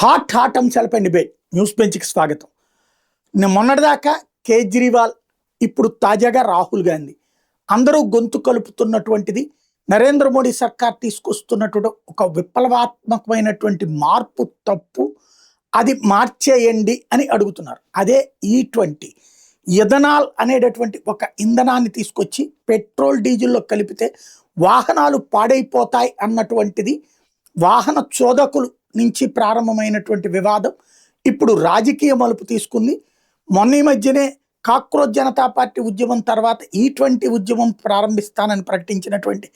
Hot అంశాలపై debate news బెంచ్కి స్వాగతం. మొన్నటిదాకా కేజ్రీవాల్, ఇప్పుడు తాజాగా రాహుల్ గాంధీ అందరూ గొంతు కలుపుతున్నటువంటిది నరేంద్ర మోడీ సర్కార్ తీసుకొస్తున్నటువంటి ఒక విప్లవాత్మకమైనటువంటి మార్పు తప్పు, అది మార్చేయండి అని అడుగుతున్నారు. అదే E20 ఇథనాల్ అనేటటువంటి ఒక ఇంధనాన్ని తీసుకొచ్చి పెట్రోల్ డీజిల్లో కలిపితే వాహనాలు పాడైపోతాయి అన్నటువంటిది వాహన చోదకులు నుంచి ప్రారంభమైనటువంటి వివాదం ఇప్పుడు రాజకీయ మలుపు తీసుకుంది. మొన్న ఈ మధ్యనే కాక్రోచ్ జనతా పార్టీ ఉద్యమం తర్వాత E20 ఉద్యమం ప్రారంభిస్తానని ప్రకటించినటువంటి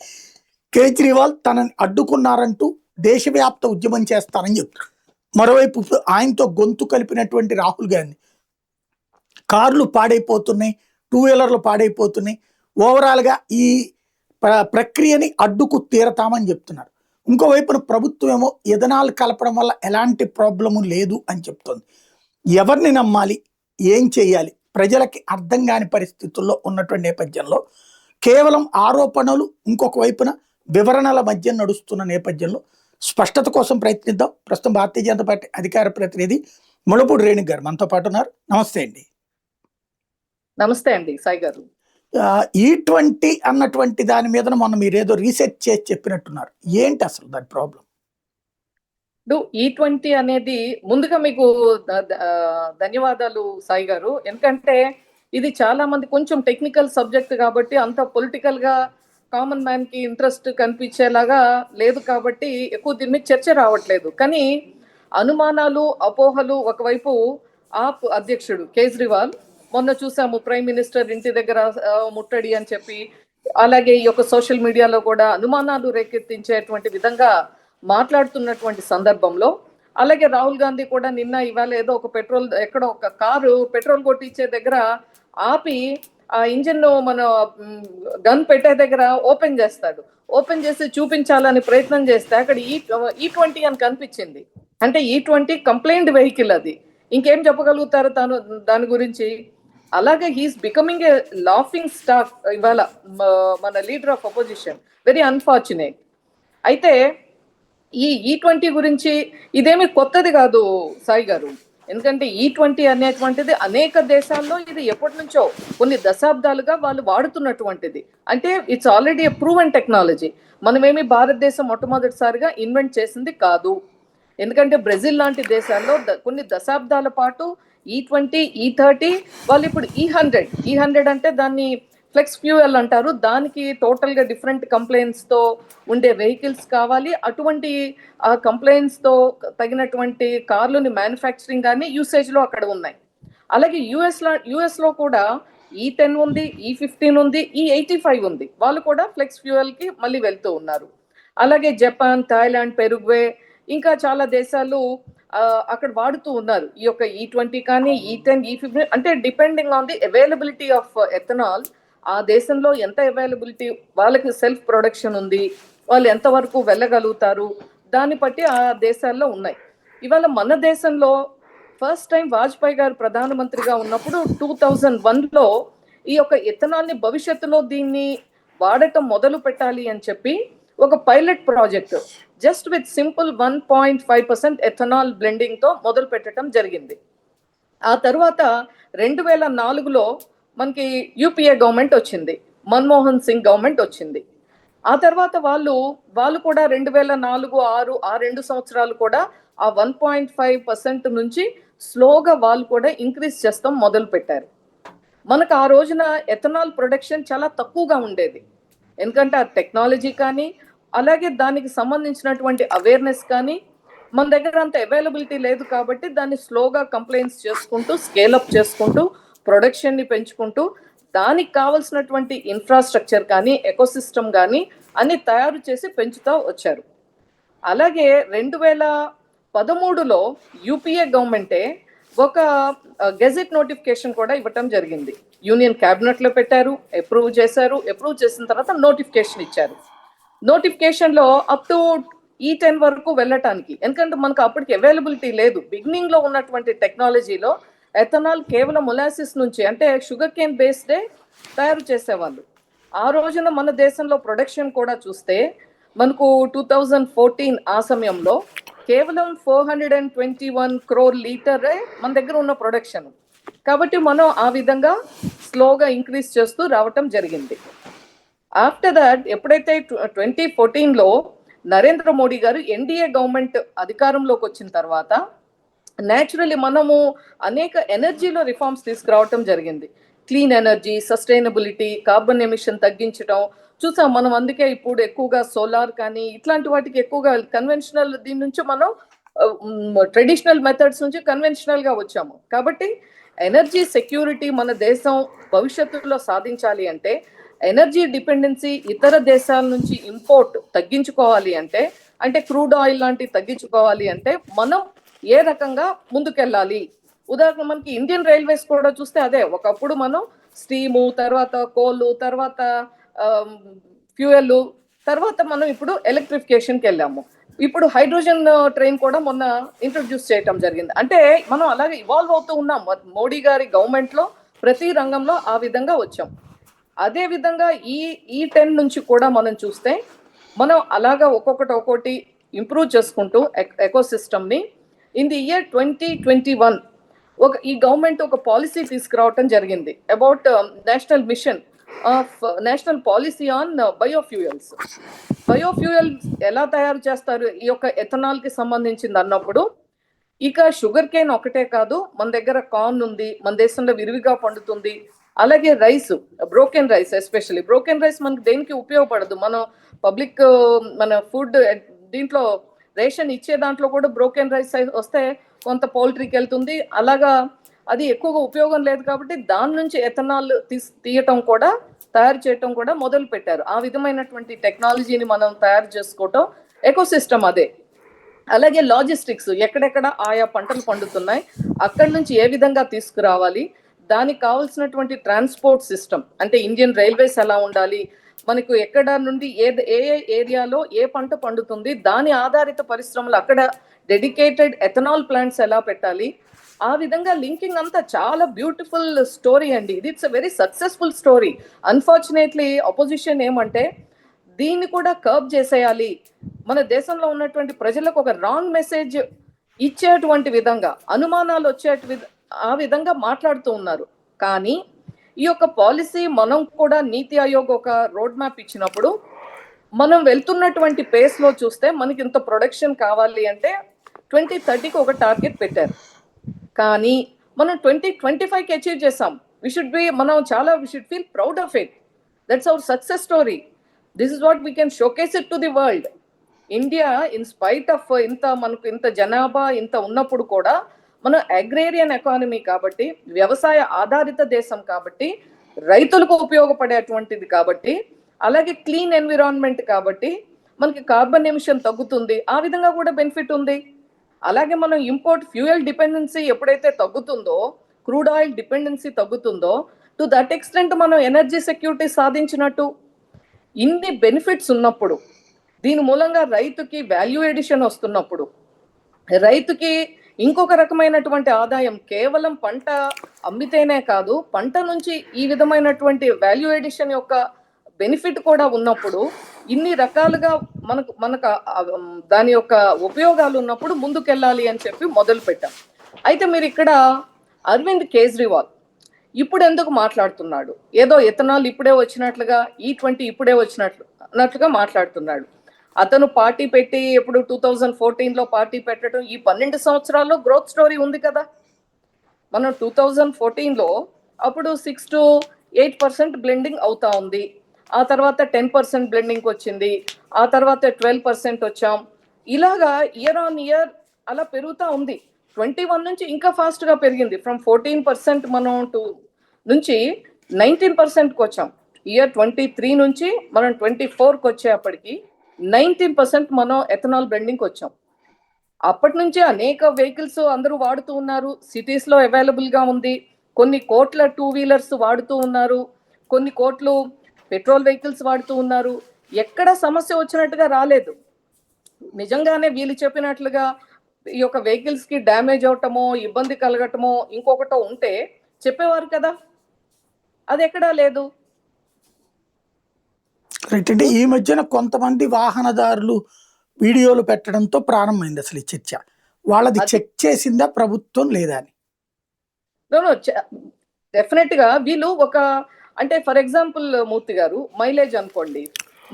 కేజ్రీవాల్ తనని అడ్డుకున్నారంటూ దేశవ్యాప్త ఉద్యమం చేస్తానని చెప్తారు. మరోవైపు ఆయనతో గొంతు కలిపినటువంటి రాహుల్ గాంధీ కార్లు పాడైపోతున్నాయి, 2 వీలర్లు పాడైపోతున్నాయి, ఓవరాల్గా ఈ ప్రక్రియని అడ్డుకు తీరతామని చెప్తున్నారు. ఇంకోవైపున ప్రభుత్వం ఏమో ఇథనాల్ కలపడం వల్ల ఎలాంటి ప్రాబ్లము లేదు అని చెప్తుంది. ఎవరిని నమ్మాలి, ఏం చేయాలి, ప్రజలకి అర్థం కాని పరిస్థితుల్లో ఉన్నటువంటి నేపథ్యంలో కేవలం ఆరోపణలు, ఇంకొక వైపున వివరణల మధ్య నడుస్తున్న నేపథ్యంలో స్పష్టత కోసం ప్రయత్నిద్దాం. ప్రస్తుతం భారతీయ జనతా పార్టీ అధికార ప్రతినిధి ముళ్ళపూడి రేణుక గారు మనతో పాటు ఉన్నారు. నమస్తే అండి. నమస్తే అండి సాయి గారు. E20 అన్నటువంటి దాని మీద మొన్న మీరు ఏదో రీసెర్చ్ చేసి చెప్పినట్టున్నారు. ఏంటి అసలు దాని ప్రాబ్లం? E20 అనేది ముందుగా మీకు ధన్యవాదాలు సాయి గారు. ఎందుకంటే ఇది చాలా మంది కొంచెం టెక్నికల్ సబ్జెక్ట్ కాబట్టి అంత పొలిటికల్ గా కామన్ మ్యాన్ కి ఇంట్రెస్ట్ కనిపించేలాగా లేదు కాబట్టి ఎక్కువ దీని మీద చర్చ రావట్లేదు. కానీ అనుమానాలు, అపోహలు ఒకవైపు ఆప్ అధ్యక్షుడు కేజ్రీవాల్ మొన్న చూసాము ప్రైమ్ మినిస్టర్ ఇంటి దగ్గర ముట్టడి అని చెప్పి, అలాగే ఈ యొక్క సోషల్ మీడియాలో కూడా అనుమానాలు రేకెత్తించేటువంటి విధంగా మాట్లాడుతున్నటువంటి సందర్భంలో, అలాగే రాహుల్ గాంధీ కూడా నిన్న ఇవాళ ఏదో ఒక ఎక్కడో ఒక కారు పెట్రోల్ కొట్టించే దగ్గర ఆపి ఆ ఇంజిన్ మన గన్ పెట్టే దగ్గర ఓపెన్ చేస్తాడు. ఓపెన్ చేసి చూపించాలని ప్రయత్నం చేస్తే అక్కడ E20 అని కనిపించింది. అంటే E20 కంప్లైంట్ వెహికల్, అది ఇంకేం చెప్పగలుగుతారు తాను దాని గురించి. అలాగే he's becoming a laughing stock ఇవాళ మన leader of opposition. Very unfortunate. అయితే ఈ E20 గురించి ఇదేమి కొత్తది కాదు సాయి గారు. ఎందుకంటే E20 అనేటువంటిది అనేక దేశాల్లో ఇది ఎప్పటి నుంచో కొన్ని దశాబ్దాలుగా వాళ్ళు వాడుతున్నటువంటిది. అంటే it's already A proven technology. మనమేమి భారతదేశం మొట్టమొదటిసారిగా ఇన్వెంట్ చేసింది కాదు. ఎందుకంటే బ్రెజిల్ లాంటి దేశాల్లో కొన్ని దశాబ్దాల పాటు E20, E30, వాళ్ళు ఇప్పుడు E100 అంటే దాన్ని ఫ్లెక్స్ ఫ్యూయల్ అంటారు. దానికి టోటల్గా డిఫరెంట్ కంప్లైంట్స్తో ఉండే వెహికల్స్ కావాలి. అటువంటి ఆ కంప్లైంట్స్తో తగినటువంటి కార్లని మ్యానుఫ్యాక్చరింగ్ కానీ యూసేజ్లో అక్కడ ఉన్నాయి. అలాగే యుఎస్లో కూడా E10 ఉంది, E15 ఉంది, E85 ఉంది. వాళ్ళు కూడా ఫ్లెక్స్ ఫ్యూయల్కి మళ్ళీ వెళ్తూ ఉన్నారు. అలాగే జపాన్, థాయిలాండ్, పెరుగ్వే, ఇంకా చాలా దేశాలు అక్కడ వాడుతూ ఉన్నారు ఈ యొక్క E20 కానీ E10, E15. అంటే depending on the availability of ethanol, ఆ దేశంలో ఎంత అవైలబిలిటీ, వాళ్ళకి సెల్ఫ్ ప్రొడక్షన్ ఉంది, వాళ్ళు ఎంతవరకు వెళ్ళగలుగుతారు, దాన్ని బట్టి ఆ దేశాల్లో ఉన్నాయి. ఇవాళ మన దేశంలో ఫస్ట్ టైం వాజ్పేయి గారు ప్రధానమంత్రిగా ఉన్నప్పుడు 2001లో ఈ యొక్క ఎథనాల్ని భవిష్యత్తులో దీన్ని వాడటం మొదలు పెట్టాలి అని చెప్పి ఒక pilot project just with simple 1.5% ethanol బ్లెండింగ్తో మొదలు పెట్టడం జరిగింది. ఆ తర్వాత 2004లో మనకి యూపీఏ గవర్నమెంట్ వచ్చింది, మన్మోహన్ సింగ్ గవర్నమెంట్ వచ్చింది. ఆ తర్వాత వాళ్ళు కూడా 2004, 6 ఆ 2 సంవత్సరాలు కూడా ఆ 1.5% నుంచి స్లోగా వాళ్ళు కూడా ఇంక్రీజ్ చేస్తాం మొదలు పెట్టారు. మనకు ఆ రోజున ఎథనాల్ ప్రొడక్షన్ చాలా తక్కువగా ఉండేది. ఎందుకంటే ఆ టెక్నాలజీ కానీ, అలాగే దానికి సంబంధించినటువంటి అవేర్నెస్ కానీ మన దగ్గర అంత అవైలబిలిటీ లేదు. కాబట్టి దాన్ని స్లోగా కంప్లైంట్స్ చేసుకుంటూ, స్కేలప్ చేసుకుంటూ, ప్రొడక్షన్ని పెంచుకుంటూ, దానికి కావాల్సినటువంటి ఇన్ఫ్రాస్ట్రక్చర్ కానీ, ఎకోసిస్టమ్ కానీ అన్ని తయారు చేసి పెంచుతూ వచ్చారు. అలాగే 2013లో యూపీఏ గవర్నమెంటే ఒక గెజెట్ నోటిఫికేషన్ కూడా ఇవ్వటం జరిగింది. యూనియన్ క్యాబినెట్లో పెట్టారు, అప్రూవ్ చేసిన తర్వాత నోటిఫికేషన్ ఇచ్చారు. నోటిఫికేషన్లో అప్ టు E10 వరకు వెళ్ళటానికి, ఎందుకంటే మనకు అప్పటికి అవైలబిలిటీ లేదు. బిగినింగ్లో ఉన్నటువంటి టెక్నాలజీలో ఎథనాల్ కేవలం మొలాసిస్ నుంచి, అంటే షుగర్ కేన్ బేస్డే తయారు చేసేవాళ్ళు. ఆ రోజున మన దేశంలో ప్రొడక్షన్ కూడా చూస్తే మనకు 2014 ఆ సమయంలో కేవలం 421 crore లీటరే మన దగ్గర ఉన్న ప్రొడక్షన్. కాబట్టి మనం ఆ విధంగా స్లోగా ఇంక్రీజ్ చేస్తూ రావటం జరిగింది. ఆఫ్టర్ దాట్ ఎప్పుడైతే 2014లో నరేంద్ర మోడీ గారు ఎన్డీఏ గవర్నమెంట్ అధికారంలోకి వచ్చిన తర్వాత నేచురల్లీ మనము అనేక ఎనర్జీలో రిఫార్మ్స్ తీసుకురావటం జరిగింది. Clean energy, sustainability, carbon emission తగ్గించడం చూసాం మనం. అందుకే ఇప్పుడు ఎక్కువగా సోలార్ కానీ ఇట్లాంటి వాటికి ఎక్కువగా కన్వెన్షనల్ దీని నుంచి మనం ట్రెడిషనల్ మెథడ్స్ నుంచి కన్వెన్షనల్ గా వచ్చాము. కాబట్టి ఎనర్జీ సెక్యూరిటీ మన దేశం భవిష్యత్తులో సాధించాలి అంటే, ఎనర్జీ డిపెండెన్సీ ఇతర దేశాల నుంచి ఇంపోర్ట్ తగ్గించుకోవాలి అంటే, అంటే క్రూడ్ ఆయిల్ లాంటివి తగ్గించుకోవాలి అంటే మనం ఏ రకంగా ముందుకెళ్ళాలి. ఉదాహరణ మనకి ఇండియన్ రైల్వేస్ కూడా చూస్తే అదే. ఒకప్పుడు మనం స్టీము, తర్వాత కోలు, తర్వాత ఫ్యూయల్, తర్వాత మనం ఇప్పుడు ఎలక్ట్రిఫికేషన్కి వెళ్ళాము. ఇప్పుడు హైడ్రోజన్ ట్రైన్ కూడా మొన్న ఇంట్రొడ్యూస్ చేయటం జరిగింది. అంటే మనం అలాగే ఇవాల్వ్ అవుతూ ఉన్నాం. మోడీ గారి గవర్నమెంట్ లో ప్రతి రంగంలో ఆ విధంగా వచ్చాం. అదే విధంగా ఈ 10 నుంచి కూడా మనం చూస్తే మనం అలాగా ఒక్కొక్కటి ఇంప్రూవ్ చేసుకుంటూ ఎకోసిస్టమ్ ని ఇన్ ది ఇయర్ 2021 ఈ గవర్నమెంట్ ఒక పాలసీ తీసుకురావటం జరిగింది about national mission of national policy on biofuels. Biofuels ఎలా తయారు చేస్తారు ఈ యొక్క ఎథనాల్ కి సంబంధించింది అన్నప్పుడు, ఇక షుగర్ కేన్ ఒకటే కాదు, మన దగ్గర కార్న్ ఉంది, మన దేశంలో విరివిగా పండుతుంది. అలాగే rice, broken rice, especially broken rice మనకి దేనికి ఉపయోగపడదు. మనం పబ్లిక్ మన ఫుడ్ దీంట్లో రేషన్ ఇచ్చే దాంట్లో కూడా బ్రోకెన్ రైస్ వస్తే కొంత పౌల్ట్రీకి వెళ్తుంది. అలాగా అది ఎక్కువగా ఉపయోగం లేదు. కాబట్టి దాని నుంచి ఎథనాల్ తీయటం కూడా, తయారు చేయటం కూడా మొదలు పెట్టారు. ఆ విధమైనటువంటి టెక్నాలజీని మనం తయారు చేసుకోవటం ఎకోసిస్టమ్ అదే. అలాగే లాజిస్టిక్స్, ఎక్కడెక్కడ ఆయా పంటలు పండుతున్నాయి అక్కడి నుంచి ఏ విధంగా తీసుకురావాలి, దానికి కావాల్సినటువంటి ట్రాన్స్పోర్ట్ సిస్టమ్, అంటే ఇండియన్ రైల్వేస్ ఎలా ఉండాలి, మనకు ఎక్కడ నుండి ఏ ఏరియాలో ఏ పంట పండుతుంది, దాని ఆధారిత పరిశ్రమలు అక్కడ డెడికేటెడ్ ఎథనాల్ ప్లాంట్స్ ఎలా పెట్టాలి, ఆ విధంగా లింకింగ్ అంతా చాలా బ్యూటిఫుల్ స్టోరీ అండి. ఇది it's a very successful story. Unfortunately opposition ఏమంటే దీన్ని కూడా కర్బ్ చేసేయాలి, మన దేశంలో ఉన్నటువంటి ప్రజలకు ఒక రాంగ్ మెసేజ్ ఇచ్చేటువంటి విధంగా, అనుమానాలు ఆ విధంగా మాట్లాడుతూ ఉన్నారు. కానీ ఈ యొక్క పాలసీ మనం కూడా నీతి ఆయోగ్ ఒక రోడ్ మ్యాప్ ఇచ్చినప్పుడు మనం వెళ్తున్నటువంటి పేస్ లో చూస్తే మనకి ఇంత ప్రొడక్షన్ కావాలి అంటే 2030కి ఒక టార్గెట్ పెట్టారు. కానీ మనం 2025కి అచీవ్ చేసాం. We should feel proud of it. That's our success story. This is what we can showcase it to the world. India in spite of మనకు ఇంత జనాభా ఇంత ఉన్నప్పుడు కూడా మనం అగ్రేరియన్ ఎకానమీ కాబట్టి, వ్యవసాయ ఆధారిత దేశం కాబట్టి, రైతులకు ఉపయోగపడేటువంటిది కాబట్టి, అలాగే క్లీన్ ఎన్విరాన్మెంట్ కాబట్టి మనకి కార్బన్ ఎమిషన్ తగ్గుతుంది. ఆ విధంగా కూడా బెనిఫిట్ ఉంది. అలాగే మనం ఇంపోర్ట్ ఫ్యూయల్ డిపెండెన్సీ ఎప్పుడైతే తగ్గుతుందో, క్రూడ్ ఆయిల్ డిపెండెన్సీ తగ్గుతుందో, టు దట్ ఎక్స్టెంట్ మనం ఎనర్జీ సెక్యూరిటీ సాధించినట్టు. ఇన్ని బెనిఫిట్స్ ఉన్నప్పుడు, దీని మూలంగా రైతుకి వాల్యూ ఎడిషన్ వస్తున్నప్పుడు, రైతుకి ఇంకొక రకమైనటువంటి ఆదాయం, కేవలం పంట అమ్మితేనే కాదు, పంట నుంచి ఈ విధమైనటువంటి వాల్యూ ఎడిషన్ యొక్క బెనిఫిట్ కూడా ఉన్నప్పుడు, ఇన్ని రకాలుగా మనకు దాని యొక్క ఉపయోగాలు ఉన్నప్పుడు ముందుకెళ్ళాలి అని చెప్పి మొదలు పెట్టాం. అయితే మీరు ఇక్కడ అరవింద్ కేజ్రీవాల్ ఇప్పుడు ఎందుకు మాట్లాడుతున్నాడు, ఏదో ఎథనాల్ ఇప్పుడే వచ్చినట్లుగా, E20 ఇప్పుడే వచ్చినట్లుగా మాట్లాడుతున్నాడు. అతను పార్టీ పెట్టి ఎప్పుడు 2014లో పార్టీ పెట్టడం, ఈ 12 సంవత్సరాల్లో గ్రోత్ స్టోరీ ఉంది కదా. మనం 2014లో అప్పుడు 6 to 8% బ్లెండింగ్ అవుతా ఉంది. ఆ తర్వాత 10% బ్లెండింగ్ వచ్చింది. ఆ తర్వాత 12% వచ్చాం. ఇలాగా ఇయర్ ఆన్ ఇయర్ అలా పెరుగుతూ ఉంది. 21 నుంచి ఇంకా ఫాస్ట్ గా పెరిగింది. ఫ్రమ్ 14% మనం నుంచి 19%కి వచ్చాం. ఇయర్ 23 నుంచి మనం 24కి వచ్చేప్పటికి 19% మనం ఎథనాల్ బ్లెండింగ్కి వచ్చాం. అప్పటి నుంచి అనేక వెహికల్స్ అందరూ వాడుతూ ఉన్నారు. సిటీస్ లో అవైలబుల్ గా ఉంది. కొన్ని కోట్ల 2 వీలర్స్ వాడుతూ ఉన్నారు. కొన్ని కోట్లు పెట్రోల్ వెహికల్స్ వాడుతూ ఉన్నారు. ఎక్కడ సమస్య వచ్చినట్టుగా రాలేదు. నిజంగానే వీళ్ళు చెప్పినట్లుగా ఈ యొక్క వెహికల్స్ కి డ్యామేజ్ అవటమో, ఇబ్బంది కలగటమో, ఇంకొకటో ఉంటే చెప్పేవారు కదా. అది ఎక్కడా లేదు. రైట్. అంటే ఈ మధ్యన కొంతమంది వాహనదారులు వీడియోలు పెట్టడంతో ప్రారంభమైంది అసలు ఈ చర్చ. వాళ్ళది అది చెక్ చేసిందా ప్రభుత్వం లేదా అని. డెఫినెట్ గా వీళ్ళు ఒక అంటే ఫర్ ఎగ్జాంపుల్ మూర్తి గారు మైలేజ్ అనుకోండి,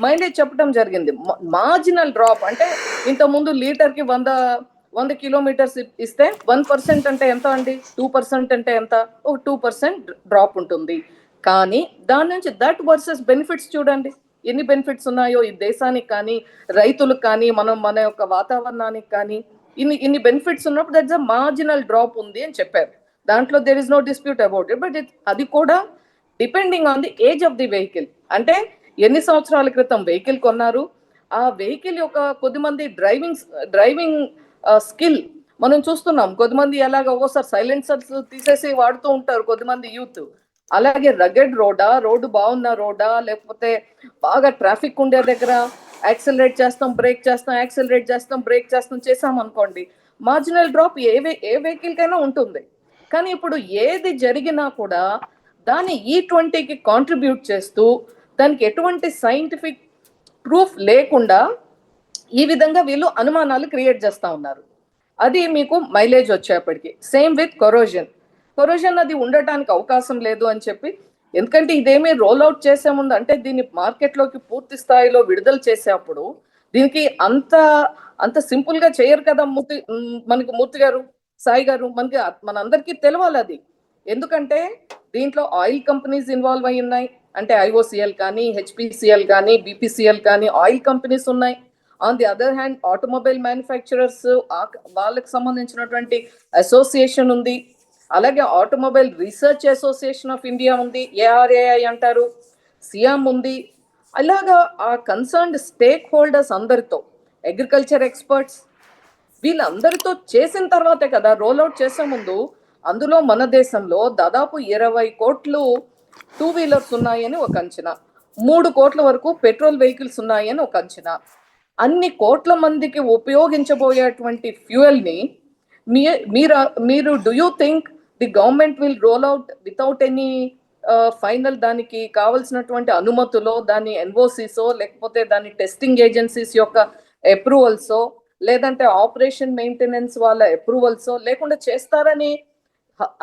మైలేజ్ చెప్పడం జరిగింది. మార్జినల్ డ్రాప్ అంటే ఇంత ముందు లీటర్ కి 100 కిలోమీటర్స్ ఇస్తే 1% అంటే ఎంత అండి, 2% అంటే ఎంత, ఒక 2% డ్రాప్ ఉంటుంది. కానీ దాని నుంచి దట్ వర్సెస్ బెనిఫిట్స్ చూడండి ఎన్ని బెనిఫిట్స్ ఉన్నాయో ఈ దేశానికి కానీ రైతులకు కానీ మన యొక్క వాతావరణానికి కానీ ఇన్ని బెనిఫిట్స్ ఉన్నప్పుడు దట్స్ అ మార్జినల్ డ్రాప్ ఉంది అని చెప్పారు. దాంట్లో there is no dispute about it. But అది కూడా depending on the age of the vehicle. అంటే ఎన్ని సంవత్సరాల క్రితం వెహికల్ కొన్నారు, ఆ వెహికల్ యొక్క కొద్దిమంది డ్రైవింగ్ స్కిల్ మనం చూస్తున్నాం. కొద్దిమంది ఎలాగ ఒక్కోసారి సైలెన్సర్స్ తీసేసి వాడుతూ ఉంటారు కొద్దిమంది యూత్. అలాగే రగెడ్ రోడ్డు బాగున్న రోడ్డా, లేకపోతే బాగా ట్రాఫిక్ ఉండే దగ్గర యాక్సిలరేట్ చేస్తాం, బ్రేక్ చేస్తాం, యాక్సిలరేట్ చేస్తాం, బ్రేక్ చేస్తాం చేసాం అనుకోండి, మార్జినల్ డ్రాప్ ఏ వెహికల్ కైనా ఉంటుంది. కానీ ఇప్పుడు ఏది జరిగినా కూడా దాన్ని E20కి కాంట్రిబ్యూట్ చేస్తూ దానికి ఎటువంటి సైంటిఫిక్ ప్రూఫ్ లేకుండా ఈ విధంగా వీళ్ళు అనుమానాలు క్రియేట్ చేస్తూ ఉన్నారు. అది మీకు మైలేజ్ వచ్చేప్పటికి. సేమ్ విత్ కొరోజన్ అది ఉండటానికి అవకాశం లేదు అని చెప్పి, ఎందుకంటే ఇదేమీ రోల్ అవుట్ చేసే ముందు అంటే దీన్ని మార్కెట్లోకి పూర్తి స్థాయిలో విడుదల చేసేప్పుడు దీనికి అంత సింపుల్ గా చేయరు కదా మనకి మూర్తి గారు, సాయి గారు. మనందరికీ తెలవాలి అది. ఎందుకంటే దీంట్లో ఆయిల్ కంపెనీస్ ఇన్వాల్వ్ అయి ఉన్నాయి. అంటే IOCL కానీ, HPCL కానీ, BPCL కానీ ఆయిల్ కంపెనీస్ ఉన్నాయి. On the other hand automobile manufacturers వాళ్ళకి సంబంధించినటువంటి అసోసియేషన్ ఉంది. అలాగే automobile research association of India ఉంది, ARAI అంటారు, సియామ్ ఉంది. అలాగా ఆ కన్సర్న్డ్ స్టేక్ హోల్డర్స్ అందరితో, అగ్రికల్చర్ ఎక్స్పర్ట్స్ వీళ్ళందరితో చేసిన తర్వాతే కదా రోల్అవుట్ చేసే ముందు. అందులో మన దేశంలో దాదాపు 20 కోట్లు 2 వీలర్స్ ఉన్నాయని ఒక అంచనా, 3 కోట్ల వరకు పెట్రోల్ వెహికల్స్ ఉన్నాయని ఒక అంచనా. అన్ని కోట్ల మందికి ఉపయోగించబోయేటువంటి ఫ్యూయల్ ని మీరు do you think the government will roll out without any final దానికి కావలసినటువంటి అనుమతులో, దాని ఎన్ఓసిసో, లేకపోతే దాని టెస్టింగ్ ఏజెన్సీస్ యొక్క అప్రూవల్సో, లేదంటే ఆపరేషన్ మెయింటెనెన్స్ వాళ్ళ అప్రూవల్సో లేకుండా చేస్తారని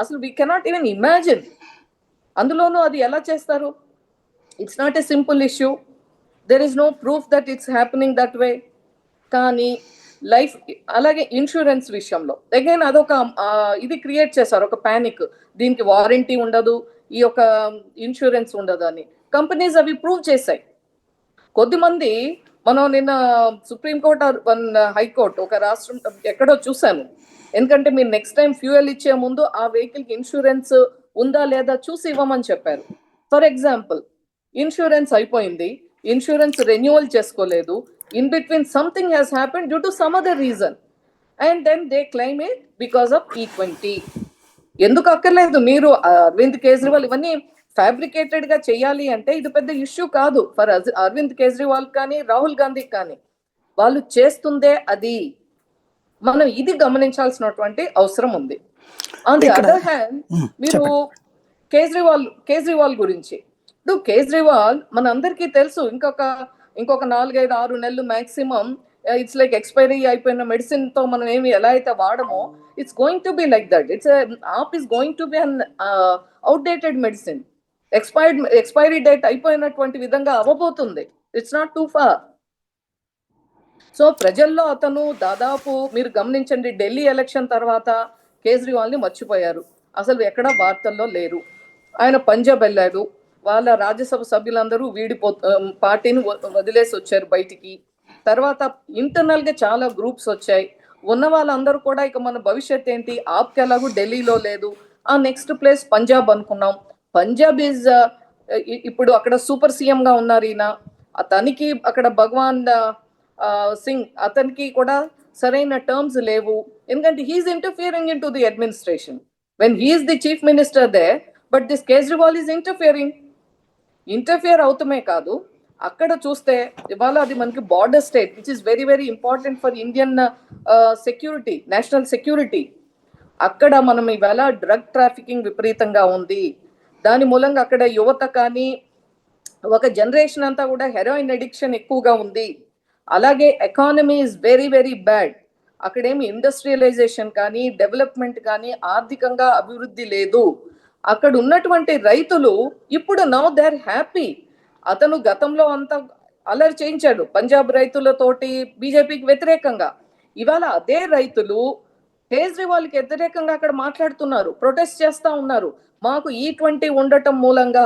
అసలు వీ కెనాట్ ఈవెన్ ఇమాజిన్. అందులోనూ అది ఎలా చేస్తారు? It's not a simple issue. There is no proof that it's happening that way. కానీ లైఫ్ అలాగే ఇన్సూరెన్స్ విషయంలో అగైన్ అదొక ఇది క్రియేట్ చేశారు, ఒక ప్యానిక్. దీనికి వారంటీ ఉండదు, ఈ యొక్క ఇన్సూరెన్స్ ఉండదు అని కంపెనీస్ అవి ప్రూవ్ చేశాయి. కొద్దిమంది మనం నిన్న సుప్రీంకోర్టు హైకోర్టు ఒక రాష్ట్రం ఎక్కడో చూశాను. ఎందుకంటే మీరు నెక్స్ట్ టైం ఫ్యూయల్ ఇచ్చే ముందు ఆ వెహికల్కి ఇన్సూరెన్స్ ఉందా లేదా చూసి ఇవ్వమని చెప్పారు. ఫర్ ఎగ్జాంపుల్ ఇన్సూరెన్స్ అయిపోయింది, ఇన్సూరెన్స్ రెన్యువల్ చేసుకోలేదు, in between something has happened due to some other reason and then they claim it because of E20. ఎందుకు అక్కర్లేదు. మీరు అరవింద్ కేజ్రీవాల్ ఇవన్నీ ఫ్యాబ్రికేటెడ్ గా చేయాలి అంటే ఇది పెద్ద ఇష్యూ కాదు ఫర్ అరవింద్ కేజ్రీవాల్ కానీ రాహుల్ గాంధీ కానీ. వాళ్ళు చేస్తుందే అది. మనం ఇది గమనించాల్సినటువంటి అవసరం ఉంది. ఆన్ ది అదర్ హ్యాండ్ మీరు కేజ్రీవాల్ గురించి, ఇప్పుడు కేజ్రీవాల్ మన అందరికీ తెలుసు, ఇంకొక 4-5-6 నెలలు మాక్సిమం ఇట్స్ లైక్ ఎక్స్పైరీ అయిపోయిన మెడిసిన్ తో మనం ఎలా అయితే వాడమో it's going to be like that. AAP is going to be an outdated medicine. Expiry date అయిపోయినటువంటి విధంగా అవ్వబోతుంది. It's not too far. So ప్రజల్లో అతను దాదాపు మీరు గమనించండి, ఢిల్లీ ఎలక్షన్ తర్వాత కేజ్రీవాల్ని మర్చిపోయారు, అసలు ఎక్కడ వార్తల్లో లేరు. ఆయన పంజాబ్ వెళ్ళాడు, వాళ్ళ రాజ్యసభ సభ్యులందరూ పార్టీని వదిలేసి వచ్చారు బయటికి. తర్వాత ఇంటర్నల్ గా చాలా గ్రూప్స్ వచ్చాయి. ఉన్న వాళ్ళందరూ కూడా ఇక మన భవిష్యత్ ఏంటి, ఆప్కి ఎలాగూ ఢిల్లీలో లేదు, ఆ నెక్స్ట్ ప్లేస్ పంజాబ్ అనుకున్నాం. పంజాబ్ ఈజ్ ఇప్పుడు అక్కడ సూపర్ సీఎం గా ఉన్నారు ఈయన. అతనికి అక్కడ భగవాన్ సింగ్ అతనికి కూడా సరైన టర్మ్స్ లేవు. ఎందుకంటే he's interfering in to the administration when he's the chief minister there. But this Kejriwal is interfere అవుతమే కాదు, అక్కడ చూస్తే ఇవాళ అది మనకి border state which is very very important for Indian security, national security. అక్కడ మనం ఇవాళ డ్రగ్ ట్రాఫికింగ్ విపరీతంగా ఉంది. దాని మూలంగా అక్కడ యువత కానీ ఒక జనరేషన్ అంతా కూడా హెరోయిన్ అడిక్షన్ ఎక్కువగా ఉంది. అలాగే economy is very very bad. అక్కడేమి ఇండస్ట్రియలైజేషన్ కానీ డెవలప్మెంట్ కానీ ఆర్థికంగా అభివృద్ధి లేదు. అక్కడ ఉన్నటువంటి రైతులు ఇప్పుడు నౌ దే ఆర్ హ్యాపీ. అతను గతంలో అంతా అలరి చేయించాడు పంజాబ్ రైతులతోటి బీజేపీకి వ్యతిరేకంగా. ఇవాళ అదే రైతులు కేజ్రీవాల్కి వ్యతిరేకంగా అక్కడ మాట్లాడుతున్నారు, ప్రొటెస్ట్ చేస్తా ఉన్నారు. మాకు E20 ఉండటం మూలంగా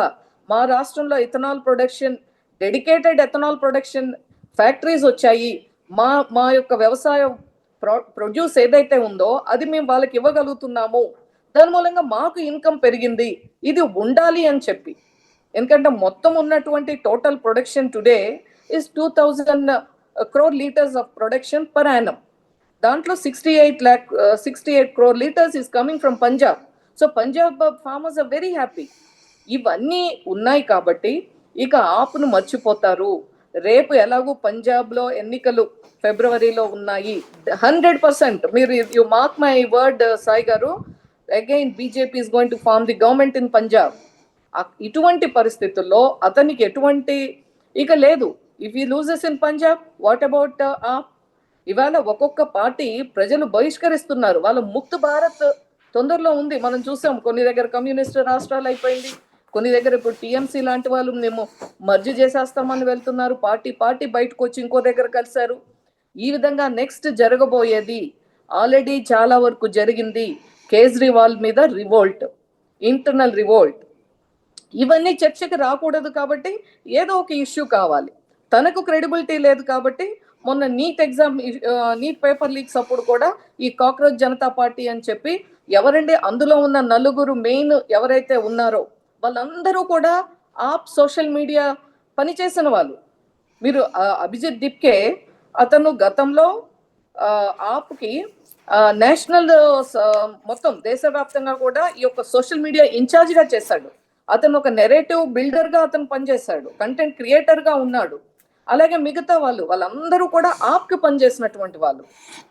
మా రాష్ట్రంలో ethanol production, dedicated ethanol production factories వచ్చాయి. మా యొక్క వ్యవసాయ ప్రొడ్యూస్ ఏదైతే ఉందో అది మేము వాళ్ళకి ఇవ్వగలుగుతున్నాము, దాని మూలంగా మాకు ఇన్కమ్ పెరిగింది, ఇది ఉండాలి అని చెప్పి. ఎందుకంటే మొత్తం ఉన్నటువంటి total production today is 2000 crore liters of production per annum. దాంట్లో 68 crore liters is coming from Punjab. So Punjab farmers are very happy. ఇవన్నీ ఉన్నాయి కాబట్టి ఇక ఆప్ను మర్చిపోతారు. రేపు ఎలాగూ పంజాబ్లో ఎన్నికలు ఫిబ్రవరిలో ఉన్నాయి 100%. మీరు you mark my word Sai గారు, again BJP is going to form the government in Punjab. ఇటువంటి పరిస్థితుల్లో అతనికి ఎటువంటి ఇక లేదు. If you loses in Punjab, what about AAP? ఇవాళ ఒక్కొక్క పార్టీ ప్రజలు బహిష్కరిస్తున్నారు. వాళ్ళ ముక్త భారత్ తొందరలో ఉంది. మనం చూసాం కొన్ని దగ్గర కమ్యూనిస్ట్ రాష్ట్రాలు అయిపోయింది, కొన్ని దగ్గర ఇప్పుడు టీఎంసీ లాంటి వాళ్ళు మేము మర్జీ చేసేస్తామని వెళ్తున్నారు. పార్టీ బయటకు వచ్చి ఇంకో దగ్గర కలిశారు. ఈ విధంగా నెక్స్ట్ జరగబోయేది ఆల్రెడీ చాలా వరకు జరిగింది. కేజ్రీవాల్ మీద రివోల్ట్, ఇంటర్నల్ రివోల్ట్, ఇవన్నీ చర్చకి రాకూడదు కాబట్టి ఏదో ఒక ఇష్యూ కావాలి. తనకు క్రెడిబిలిటీ లేదు కాబట్టి మొన్న నీట్ పేపర్ లీక్స్ అప్పుడు కూడా ఈ కాక్రోచ్ జనతా పార్టీ అని చెప్పి ఎవరండి అందులో ఉన్న నలుగురు మెయిన్ ఎవరైతే ఉన్నారో వాళ్ళందరూ కూడా ఆప్ సోషల్ మీడియా పనిచేసిన వాళ్ళు. మీరు అభిజిత్ దిప్కే అతను గతంలో ఆప్కి నేషనల్ మొత్తం దేశవ్యాప్తంగా కూడా ఈ యొక్క సోషల్ మీడియా ఇన్ఛార్జ్గా చేశాడు. అతను ఒక నెరేటివ్ బిల్డర్గా అతను పనిచేశాడు, కంటెంట్ క్రియేటర్గా ఉన్నాడు. అలాగే మిగతా వాళ్ళందరూ కూడా ఆప్కి పనిచేసినటువంటి వాళ్ళు.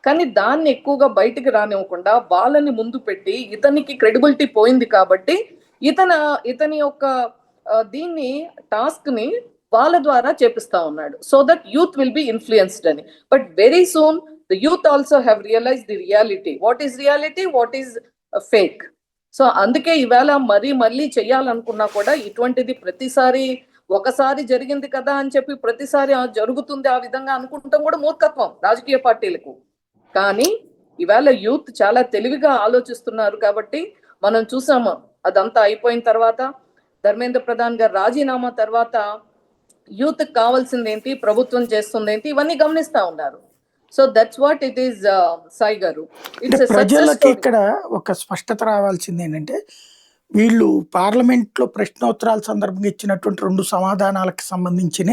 కానీ దాన్ని ఎక్కువగా బయటికి రానివ్వకుండా వాళ్ళని ముందు పెట్టి ఇతనికి క్రెడిబిలిటీ పోయింది కాబట్టి ఇతని యొక్క దీన్ని టాస్క్ ని వాళ్ళ ద్వారా చేపిస్తా ఉన్నాడు, so that youth will be influenced అని. But very soon the youth also have realise the reality, what is reality, what is fake. So అందుకే ఇవాళ మళ్ళీ చెయ్యాలనుకున్నా కూడా ఇటువంటిది ప్రతిసారి ఒకసారి జరిగింది కదా అని చెప్పి ప్రతిసారి జరుగుతుంది ఆ విధంగా అనుకుంటాం కూడా మూర్ఖత్వం రాజకీయ పార్టీలకు. కానీ ఇవాళ యూత్ చాలా తెలివిగా ఆలోచిస్తున్నారు కాబట్టి మనం చూసాము. అదంతా అయిపోయిన తర్వాత ధర్మేంద్ర ప్రధాన్ గారు రాజీనామా తర్వాత యూత్ కావాల్సింది ఏంటి, ప్రభుత్వం చేస్తుంది ఏంటి, ఇవన్నీ గమనిస్తా ఉన్నారు. So that's what it is Sai గారు. ప్రజలకి ఇక్కడ ఒక స్పష్టత రావాల్సింది ఏంటంటే, వీళ్ళు పార్లమెంట్లో ప్రశ్నోత్తరాల సందర్భంగా ఇచ్చినటువంటి 2 సమాధానాలకు సంబంధించిన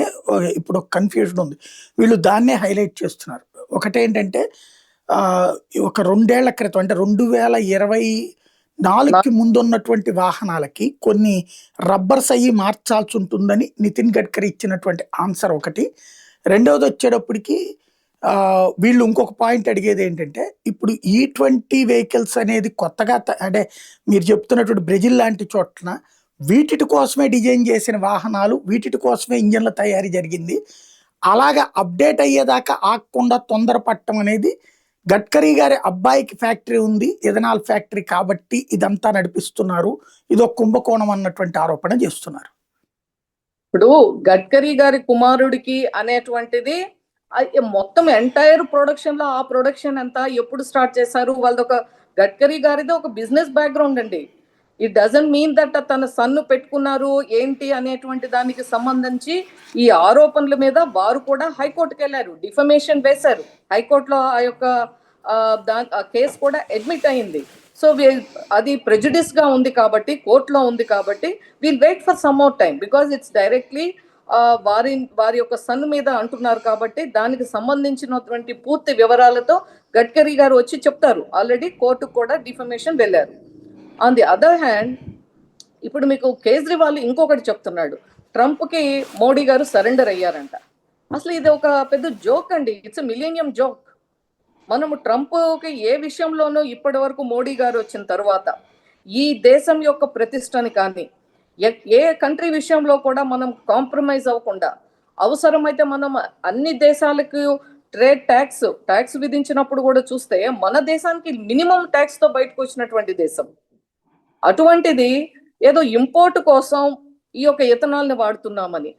ఇప్పుడు ఒక కన్ఫ్యూజన్ ఉంది. వీళ్ళు దాన్నే హైలైట్ చేస్తున్నారు. ఒకటేంటంటే ఒక 2 ఏళ్ల క్రితం అంటే 2024కి ముందు ఉన్నటువంటి వాహనాలకి కొన్ని రబ్బర్స్ అయ్యి మార్చాల్సి ఉంటుందని నితిన్ గడ్కరీ ఇచ్చినటువంటి ఆన్సర్ ఒకటి. రెండవది వచ్చేటప్పటికి వీళ్ళు ఇంకొక పాయింట్ అడిగేది ఏంటంటే, ఇప్పుడు E20 వెహికల్స్ అనేది కొత్తగా అంటే మీరు చెప్తున్నటువంటి బ్రెజిల్ లాంటి చోట్ల వీటి కోసమే డిజైన్ చేసిన వాహనాలు, వీటి కోసమే ఇంజన్ల తయారీ జరిగింది. అలాగా అప్డేట్ అయ్యేదాకా ఆగకుండా తొందరపడటం అనేది గడ్కరీ గారి అబ్బాయికి ఫ్యాక్టరీ ఉంది, ఎథనాల్ ఫ్యాక్టరీ, కాబట్టి ఇదంతా నడిపిస్తున్నారు, ఇదో కుంభకోణం అన్నటువంటి ఆరోపణ చేస్తున్నారు. ఇప్పుడు గడ్కరీ గారి కుమారుడికి అనేటువంటిది మొత్తం ఎంటైర్ ప్రొడక్షన్ లో ఆ ప్రొడక్షన్ అంతా ఎప్పుడు స్టార్ట్ చేశారు, వాళ్ళది ఒక గడ్కరీ గారిది ఒక బిజినెస్ బ్యాక్గ్రౌండ్ అండి. ఇట్ డజంట్ మీన్ దట్ తన సన్ను పెట్టుకున్నారు ఏంటి అనేటువంటి దానికి సంబంధించి ఈ ఆరోపణల మీద వారు కూడా హైకోర్టుకి వెళ్ళారు, డిఫమేషన్ వేశారు. హైకోర్టులో ఆ యొక్క కేసు కూడా అడ్మిట్ అయింది. సో అది ప్రెజుడిస్ గా ఉంది కాబట్టి, కోర్టులో ఉంది కాబట్టి we'll wait for some more time, because it's directly వారి యొక్క సన్ మీద అంటున్నారు కాబట్టి దానికి సంబంధించినటువంటి పూర్తి వివరాలతో గడ్కరీ గారు వచ్చి చెప్తారు. ఆల్రెడీ కోర్టుకు కూడా డిఫమేషన్ వెళ్ళారు. ఆన్ ది అదర్ హ్యాండ్ ఇప్పుడు మీకు కేజ్రీవాల్ ఇంకొకటి చెప్తున్నాడు, ట్రంప్కి మోడీ గారు సరెండర్ అయ్యారంట. అసలు ఇది ఒక పెద్ద జోక్ అండి, ఇట్స్ మిలీనియం జోక్. మనము ట్రంప్కి ఏ విషయంలోనూ ఇప్పటి వరకు మోడీ గారు వచ్చిన తర్వాత ఈ దేశం యొక్క ప్రతిష్టని కానీ ఏ కంట్రీ విషయంలో కూడా మనం కాంప్రమైజ్ అవ్వకుండా అవసరమైతే మనం అన్ని దేశాలకు ట్రేడ్ ట్యాక్స్ విధించినప్పుడు కూడా చూస్తే మన దేశానికి మినిమం ట్యాక్స్ తో బయటకు వచ్చినటువంటి దేశం. అటువంటిది ఏదో ఇంపోర్ట్ కోసం ఈ యొక్క ఇథనాల్ ని వాడుతున్నామని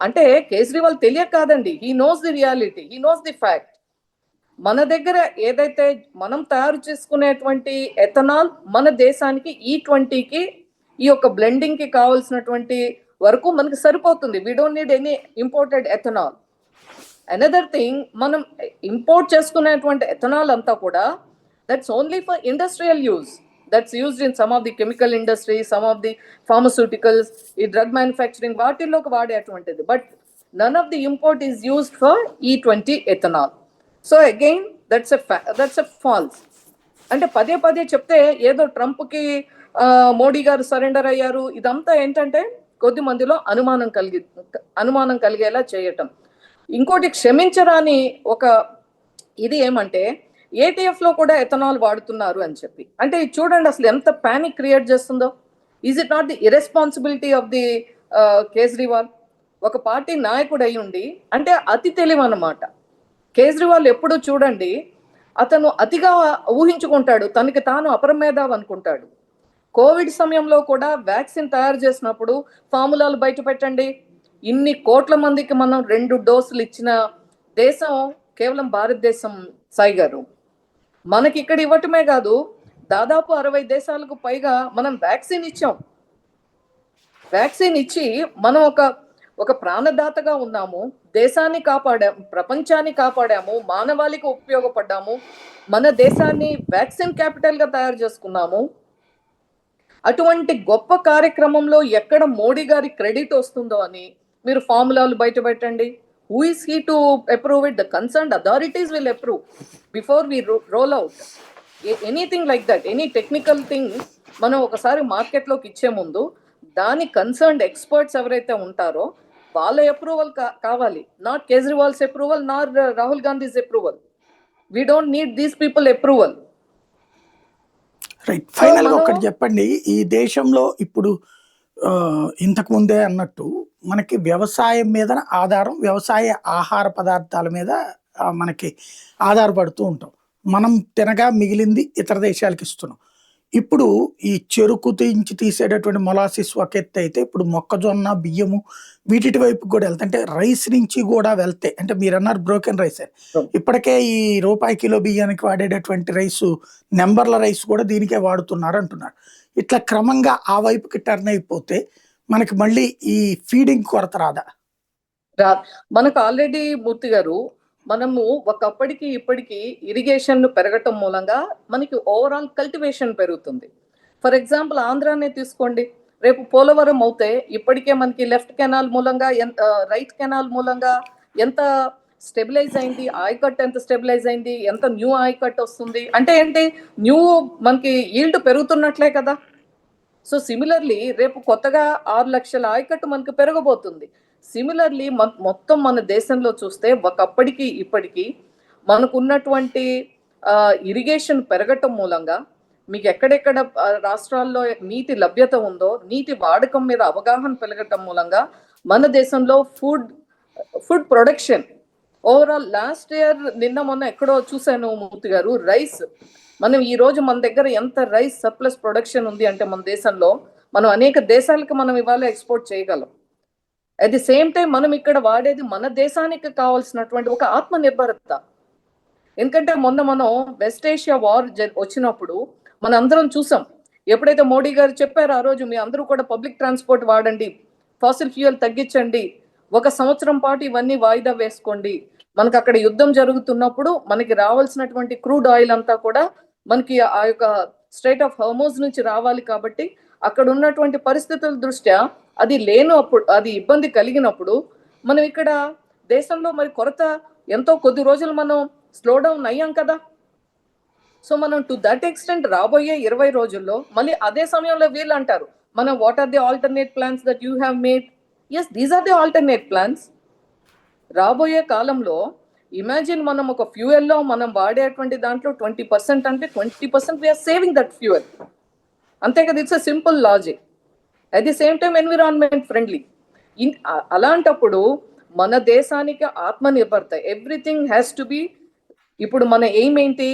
అంటే కేజ్రీవాల్ తెలియక కాదండి, he knows the reality, he knows the fact. మన దగ్గర ఏదైతే మనం తయారు చేసుకునేటువంటి ఎథనాల్ మన దేశానికి E20కి ఈ యొక్క బ్లెండింగ్ కి కావాల్సినటువంటి వరకు మనకి సరిపోతుంది. We don't need any imported ethanol. Another thing, మనం ఇంపోర్ట్ చేసుకునేటువంటి ఎథనాల్ అంతా కూడా that's only for industrial use, that's used in some of the chemical industry, some of the pharmaceuticals, ఈ డ్రగ్ మ్యానుఫ్యాక్చరింగ్ వాటిల్లోకి వాడేటువంటిది. But none of the import is used for E20 ethanol. So again that's a false. అంటే పదే పదే చెప్తే ఏదో ట్రంప్కి మోడీ గారు surrender అయ్యారు, ఇదంతా ఏంటంటే కొద్ది మందిలో అనుమానం కలిగేలా చేయటం. ఇంకోటి క్షమించరాని ఒక ఇది ఏమంటే ATF లో కూడా ఎథనాల్ వాడుతున్నారు అని చెప్పి. అంటే చూడండి అసలు ఎంత పానిక్ క్రియేట్ చేస్తుందో. Is it not the irresponsibility of the Kejriwal? ఒక పార్టీ నాయకుడు అయి ఉండి, అంటే అతి తెలివి అన్నమాట. కేజ్రీవాల్ ఎప్పుడు చూడండి అతను అతిగా ఊహించుకుంటాడు, తనకి తాను అపరమేధావి అనుకుంటాడు. కోవిడ్ సమయంలో కూడా వ్యాక్సిన్ తయారు చేసినప్పుడు ఫార్ములాలు బయట పెట్టండి, ఇన్ని కోట్ల మందికి మనం 2 డోసులు ఇచ్చిన దేశం కేవలం భారతదేశం. సాయి గారు, మనకి ఇక్కడ ఇవ్వటమే కాదు, దాదాపు 60 దేశాలకు పైగా మనం వ్యాక్సిన్ ఇచ్చాం. వ్యాక్సిన్ ఇచ్చి మనం ఒక ప్రాణదాతగా ఉన్నాము, దేశాన్ని కాపాడాము, ప్రపంచాన్ని కాపాడాము, మానవాళికి ఉపయోగపడ్డాము, మన దేశాన్ని వ్యాక్సిన్ క్యాపిటల్ గా తయారు చేసుకున్నాము. అటువంటి గొప్ప కార్యక్రమంలో ఎక్కడ మోడీ గారి క్రెడిట్ వస్తుందో అని మీరు ఫార్ములాలు బయట పెట్టండి. Who is he to approve it? The concerned authorities will approve before we roll out anything like that. Any technical thing మనం ఒకసారి మార్కెట్లోకి ఇచ్చే ముందు దాని కన్సర్న్డ్ ఎక్స్పర్ట్స్ ఎవరైతే ఉంటారో వాళ్ళ అప్రూవల్ కావాలి. Not Kejriwal's approval, not Rahul Gandhi's approval. We don't need these people approval. Right, final గా ఒకటి చెప్పండి. ఈ దేశంలో ఇప్పుడు ఇంతకు ముందే అన్నట్టు మనకి వ్యవసాయం మీద ఆధారం, వ్యవసాయ ఆహార పదార్థాల మీద మనకి ఆధారపడుతూ ఉంటాం. మనం తినగా మిగిలింది ఇతర దేశాలకు ఇస్తున్నాం. ఇప్పుడు ఈ చెరుకు తీసేటటువంటి మొలాసిస్ ఒక ఎత్తు అయితే, ఇప్పుడు మొక్కజొన్న, బియ్యము వీటి వైపు కూడా వెళ్తాయి. అంటే రైస్ నుంచి కూడా వెళ్తాయి. అంటే మీరు అన్నారు బ్రోకెన్ రైస్ అని. ఇప్పటికే ఈ రూపాయి కిలో బియ్యానికి వాడేటటువంటి రైసు, నెంబర్ల రైస్ కూడా దీనికే వాడుతున్నారు అంటున్నారు. ఇట్లా క్రమంగా ఆ వైపుకి టర్న్ అయిపోతే మనకి మళ్ళీ ఈ ఫీడింగ్ కొరత రాదా? మనకు ఆల్రెడీ మూర్తి గారు, మనము ఒకప్పటికి ఇప్పటికి ఇరిగేషన్ పెరగటం మూలంగా మనకి ఓవరాల్ కల్టివేషన్ పెరుగుతుంది. ఫర్ ఎగ్జాంపుల్ ఆంధ్రానే తీసుకోండి, రేపు పోలవరం అవుతే ఇప్పటికే మనకి లెఫ్ట్ కెనాల్ మూలంగా రైట్ కెనాల్ మూలంగా ఎంత స్టెబిలైజ్ అయింది, ఆయకట్ ఎంత స్టెబిలైజ్ అయింది, ఎంత న్యూ ఆయకట్ వస్తుంది. అంటే ఏంటి, న్యూ మనకి ఈల్డ్ పెరుగుతున్నట్లే కదా. సో సిమిలర్లీ రేపు కొత్తగా 6 లక్షల ఆయకట్టు మనకు పెరగబోతుంది. సిమిలర్లీ మొత్తం మన దేశంలో చూస్తే ఒకప్పటికి ఇప్పటికీ మనకు ఉన్నటువంటి ఇరిగేషన్ పెరగటం మూలంగా మీకు ఎక్కడెక్కడ రాష్ట్రాల్లో నీటి లభ్యత ఉందో, నీటి వాడకం మీద అవగాహన పెరగటం మూలంగా మన దేశంలో food production overall last year, నిన్న మొన్న ఎక్కడో చూశాను మూర్తి గారు, రైస్ మనం ఈ రోజు మన దగ్గర ఎంత రైస్ సర్ప్లస్ ప్రొడక్షన్ ఉంది అంటే మన దేశంలో మనం అనేక దేశాలకు మనం ఇవాళ ఎక్స్పోర్ట్ చేయగలం. అట్ ది సేమ్ టైం మనం ఇక్కడ వాడేది మన దేశానికి కావాల్సినటువంటి ఒక ఆత్మనిర్భరత. ఎందుకంటే మనం వెస్ట్ ఏషియా వార్ వచ్చినప్పుడు మన అందరం చూసాం. ఎప్పుడైతే మోడీ గారు చెప్పారో ఆ రోజు, మీ అందరూ కూడా పబ్లిక్ ట్రాన్స్పోర్ట్ వాడండి, ఫాసిల్ ఫ్యూయల్ తగ్గించండి, 1 సంవత్సరం పాటు ఇవన్నీ వాయిదా వేసుకోండి. మనకు అక్కడ యుద్ధం జరుగుతున్నప్పుడు మనకి రావాల్సినటువంటి క్రూడ్ ఆయిల్ అంతా కూడా మనకి ఆ యొక్క స్ట్రైట్ ఆఫ్ హార్మోజ్ నుంచి రావాలి. కాబట్టి అక్కడ ఉన్నటువంటి పరిస్థితుల దృష్ట్యా అది లేనప్పుడు, అది ఇబ్బంది కలిగినప్పుడు మనం ఇక్కడ దేశంలో మరి కొరత ఎంతో కొద్ది రోజులు మనం స్లో డౌన్ అయ్యాం కదా. సో మనం టు దట్ ఎక్స్టెంట్ రాబోయే 20 రోజుల్లో మళ్ళీ అదే సమయంలో వీళ్ళు అంటారు, మనం what are the alternate plans that you have made? Yes, these are the alternate plans. రాబోయే కాలంలో ఇమాజిన్, మనం ఒక ఫ్యూయల్లో మనం వాడేటువంటి దాంట్లో 20% అంటే 20% వీఆర్ సేవింగ్ దట్ ఫ్యూయల్. అంతే కదా, it's a simple logic. At the same time environment friendly. అలాంటప్పుడు మన దేశానికి ఆత్మనిర్భరత, ఎవ్రీథింగ్ హ్యాస్ టు బి. ఇప్పుడు మన ఎయిమ్ ఏంటి?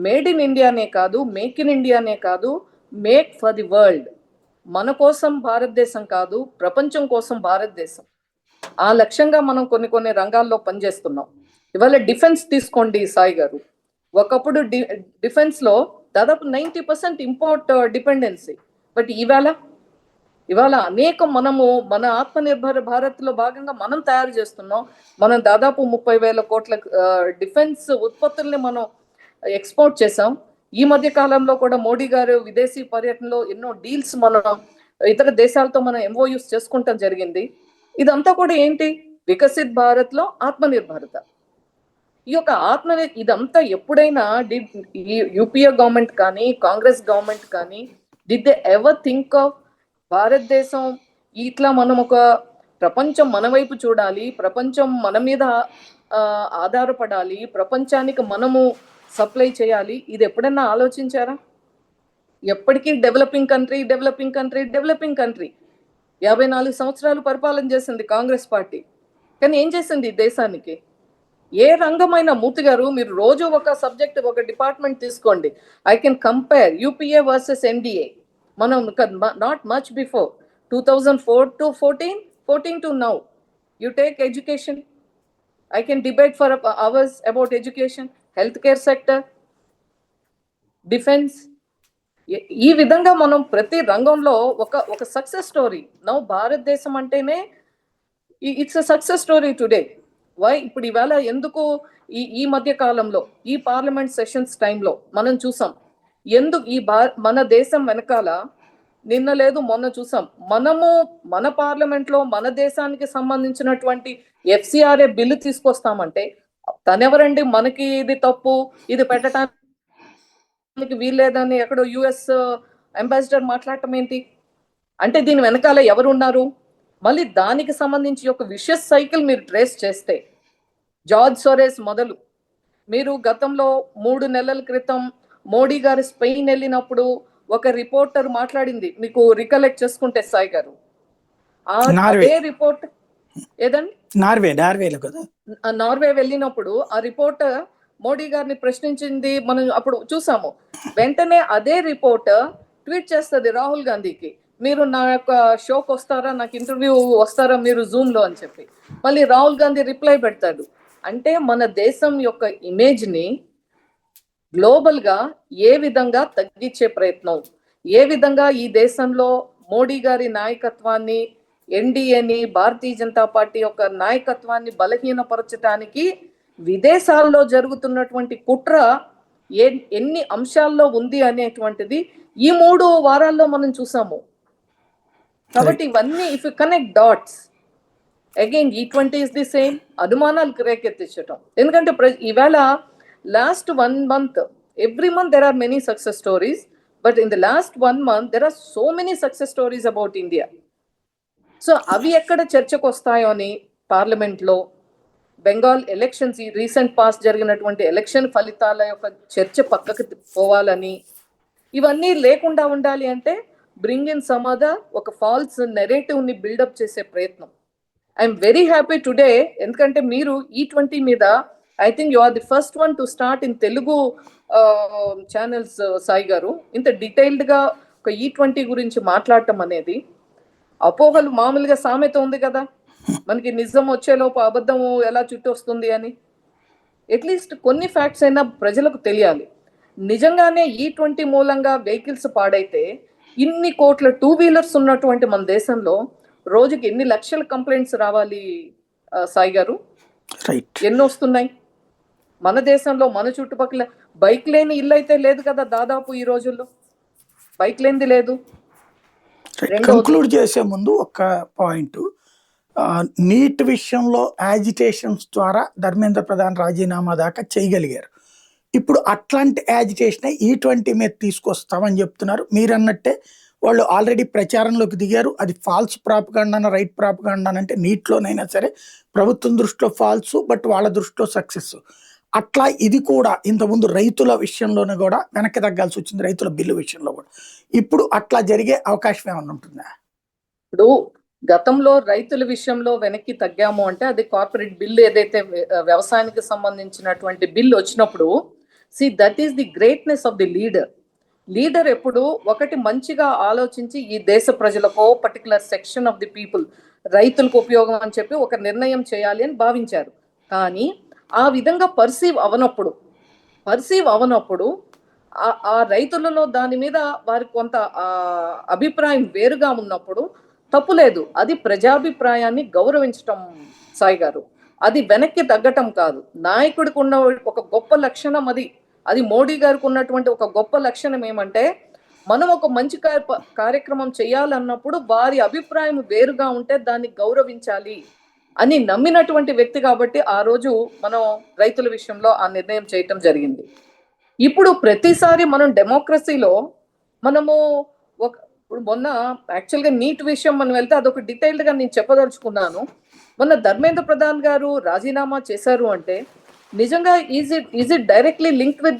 మేడ్ ఇన్ ఇండియానే కాదు, మేక్ ఇన్ ఇండియానే కాదు, మేక్ ఫర్ ది వరల్డ్. మన కోసం భారతదేశం కాదు, ప్రపంచం కోసం భారతదేశం. ఆ లక్ష్యంగా మనం కొన్ని రంగాల్లో పనిచేస్తున్నాం. ఇవాళ డిఫెన్స్ తీసుకోండి సాయి గారు. ఒకప్పుడు డిఫెన్స్ లో దాదాపు 90% ఇంపోర్ట్ డిపెండెన్సీ. బట్ ఇవాళ మనము మన ఆత్మనిర్భర భారత్ లో భాగంగా మనం తయారు చేస్తున్నాం. మనం దాదాపు 30,000 కోట్ల డిఫెన్స్ ఉత్పత్తుల్ని మనం ఎక్స్పోర్ట్ చేసాం. ఈ మధ్య కాలంలో కూడా మోడీ గారు విదేశీ పర్యటనలో ఎన్నో డీల్స్ మనం ఇతర దేశాలతో మనం ఎంఓయూస్ చేసుకుంటాం జరిగింది. ఇదంతా కూడా ఏంటి? వికసిత్ భారత్ లో ఆత్మనిర్భరత. ఈ యొక్క ఇదంతా ఎప్పుడైనా యూపీఏ గవర్నమెంట్ కానీ, కాంగ్రెస్ గవర్నమెంట్ కానీ, did they ever think of భారతదేశం ఇట్లా మనం ఒక ప్రపంచం మన వైపు చూడాలి, ప్రపంచం మన మీద ఆధారపడాలి, ప్రపంచానికి మనము సప్లై చేయాలి, ఇది ఎప్పుడన్నా ఆలోచించారా? ఎప్పటికీ డెవలపింగ్ కంట్రీ 54 సంవత్సరాలు పరిపాలన చేసింది కాంగ్రెస్ పార్టీ. కానీ ఏం చేసింది దేశానికి? ఏ రంగమైన మూర్తి గారు, మీరు రోజు ఒక సబ్జెక్ట్, ఒక డిపార్ట్మెంట్ తీసుకోండి. I can compare UPA versus NDA. మనం not much before 2004 to 14 to now. You take education. I can debate for hours about education, healthcare sector, defense. ఈ విధంగా మనం ప్రతి రంగంలో ఒక సక్సెస్ స్టోరీ. నౌ భారతదేశం అంటేనే it's a success story today. Why? ఇప్పుడు ఇవాళ ఎందుకు ఈ మధ్య కాలంలో ఈ పార్లమెంట్ సెషన్స్ టైంలో మనం చూసాం, ఎందుకు మన దేశం వెనకాల నిన్న లేదు మొన్న చూసాం, మన పార్లమెంట్ లో మన దేశానికి సంబంధించినటువంటి FCRA బిల్లు తీసుకొస్తామంటే తనెవరండి మనకి ఇది తప్పు, ఇది పెట్టడానికి వీల్లేదని ఎక్కడో US అంబాసిడర్ మాట్లాడటం ఏంటి? అంటే దీని వెనకాల ఎవరు ఉన్నారు? మళ్ళీ దానికి సంబంధించి ఒక విషయస్ సైకిల్ మీరు ట్రేస్ చేస్తే, జార్జ్ సోరెస్ మొదలు, మీరు గతంలో 3 నెలల క్రితం మోడీ గారు స్పెయిన్ వెళ్ళినప్పుడు ఒక రిపోర్టర్ మాట్లాడింది, మీకు రికలెక్ట్ చేసుకుంటే సాయి గారు, అదే రిపోర్ట్ ఏదండి, నార్వే వెళ్ళినప్పుడు ఆ రిపోర్టర్ మోడీ గారిని ప్రశ్నించింది మనం అప్పుడు చూసాము. వెంటనే అదే రిపోర్టర్ ట్వీట్ చేస్తుంది రాహుల్ గాంధీకి, మీరు నా యొక్క షోకి వస్తారా, నాకు ఇంటర్వ్యూ వస్తారా మీరు జూమ్ లో అని చెప్పి. మళ్ళీ రాహుల్ గాంధీ రిప్లై పెడతాడు. అంటే మన దేశం యొక్క ఇమేజ్ ని గ్లోబల్ గా ఏ విధంగా తగ్గించే ప్రయత్నం, ఏ విధంగా ఈ దేశంలో మోడీ గారి నాయకత్వాన్ని, ఎన్డీఏని, భారతీయ జనతా పార్టీ యొక్క నాయకత్వాన్ని బలహీనపరచడానికి విదేశాల్లో జరుగుతున్నటువంటి కుట్ర ఎన్ని అంశాల్లో ఉంది అనేటువంటిది ఈ 3 వారాల్లో మనం చూసాము. కాబట్టి ఇవన్నీ if you connect dots again G20 is the same. అనుమానాలు రేకెత్తించటం. ఎందుకంటే ఇవాళ last 1 month, every month there are many success stories, but in the last 1 month there are so many success stories about India. So అవి ఎక్కడ చర్చకు వస్తాయో అని parliament లో, Bengal elections, ఈ రీసెంట్ పాస్ జరిగినటువంటి ఎలక్షన్ ఫలితాల యొక్క చర్చ పక్కకు పోవాలని, ఇవన్నీ లేకుండా ఉండాలి అంటే బ్రింగ్ ఇన్ సమ్ అదర్ ఒక ఫాల్స్ నెరేటివ్ ని బిల్డప్ చేసే ప్రయత్నం. ఐఎమ్ వెరీ హ్యాపీ టుడే, ఎందుకంటే మీరు E20 మీద I think you are the first one to start in Telugu channels, Sai గారు. ఇంత డీటెయిల్డ్ గా ఒక E20 గురించి మాట్లాడటం అనేది, అపోహలు మామూలుగా సామెత ఉంది కదా, మనకి నిజం వచ్చేలోపు అబద్ధం ఎలా చుట్టూ వస్తుంది అని. అట్లీస్ట్ కొన్ని ఫ్యాక్ట్స్ అయినా ప్రజలకు తెలియాలి. నిజంగానే E20 మూలంగా వెహికల్స్ పాడైతే ఇన్ని కోట్ల 2 వీలర్స్ ఉన్నటువంటి మన దేశంలో రోజుకి ఎన్ని లక్షల కంప్లైంట్స్ రావాలి సాయి గారు? ఎన్ని వస్తున్నాయి మన దేశంలో? మన చుట్టుపక్కల బైక్ లేని ఇల్లు అయితే లేదు కదా దాదాపు ఈ రోజుల్లో, బైక్ లేనిది లేదు. కంక్లూడ్ చేసే ముందు ఒక పాయింట్, నీట్ విషయంలో యాజిటేషన్స్ ద్వారా ధర్మేంద్ర ప్రధాన్ రాజీనామా దాకా చేయగలిగారు. ఇప్పుడు అట్లాంటి యాజిటేషన్ E20 మీద తీసుకొస్తామని చెప్తున్నారు. మీరు అన్నట్టే వాళ్ళు ఆల్రెడీ ప్రచారంలోకి దిగారు. అది ఫాల్స్ ప్రాపగాండా, రైట్ ప్రాపగాండా అంటే నీట్లోనైనా సరే ప్రభుత్వం దృష్టిలో ఫాల్స్, బట్ వాళ్ళ దృష్టిలో సక్సెస్. అట్లా ఇది కూడా ఇంతకుముందు రైతుల విషయంలోనే కూడా వెనక్కి తగ్గాల్సి వచ్చింది, రైతుల బిల్లు విషయంలో కూడా. ఇప్పుడు అట్లా జరిగే అవకాశం ఏమన్నా ఉంటుందా? ఇప్పుడు గతంలో రైతుల విషయంలో వెనక్కి తగ్గాము అంటే అది కార్పొరేట్ బిల్ ఏదైతే వ్యవసాయానికి సంబంధించినటువంటి బిల్ వచ్చినప్పుడు that is the greatness of the leader ఎప్పుడు ఒకటి మంచిగా ఆలోచించి ఈ దేశ ప్రజలకో particular section of the people రైతులకు ఉపయోగం అని చెప్పి ఒక నిర్ణయం చేయాలి అని భావించారు. కానీ ఆ విధంగా పర్సీవ్ అవనప్పుడు ఆ రైతులలో దాని మీద వారి కొంత అభిప్రాయం వేరుగా ఉన్నప్పుడు తప్పు లేదు. అది ప్రజాభిప్రాయాన్ని గౌరవించటం సాయి గారు. అది వెనక్కి తగ్గటం కాదు. నాయకుడికి ఉన్న ఒక గొప్ప లక్షణం అది మోడీ గారికి ఉన్నటువంటి ఒక గొప్ప లక్షణం ఏమంటే, మనం ఒక మంచి కార్యక్రమం చేయాలన్నప్పుడు వారి అభిప్రాయం వేరుగా ఉంటే దాన్ని గౌరవించాలి అని నమ్మినటువంటి వ్యక్తి కాబట్టి ఆ రోజు మనం రైతుల విషయంలో ఆ నిర్ణయం చేయటం జరిగింది. ఇప్పుడు ప్రతిసారి మనం డెమోక్రసీలో మనము ఇప్పుడు మొన్న యాక్చువల్గా నీట్ విషయం మనం వెళ్తే అదొక డీటెయిల్డ్ గా నేను చెప్పదలుచుకున్నాను. మొన్న ధర్మేంద్ర ప్రధాన్ గారు రాజీనామా చేశారు అంటే నిజంగా is it directly linked with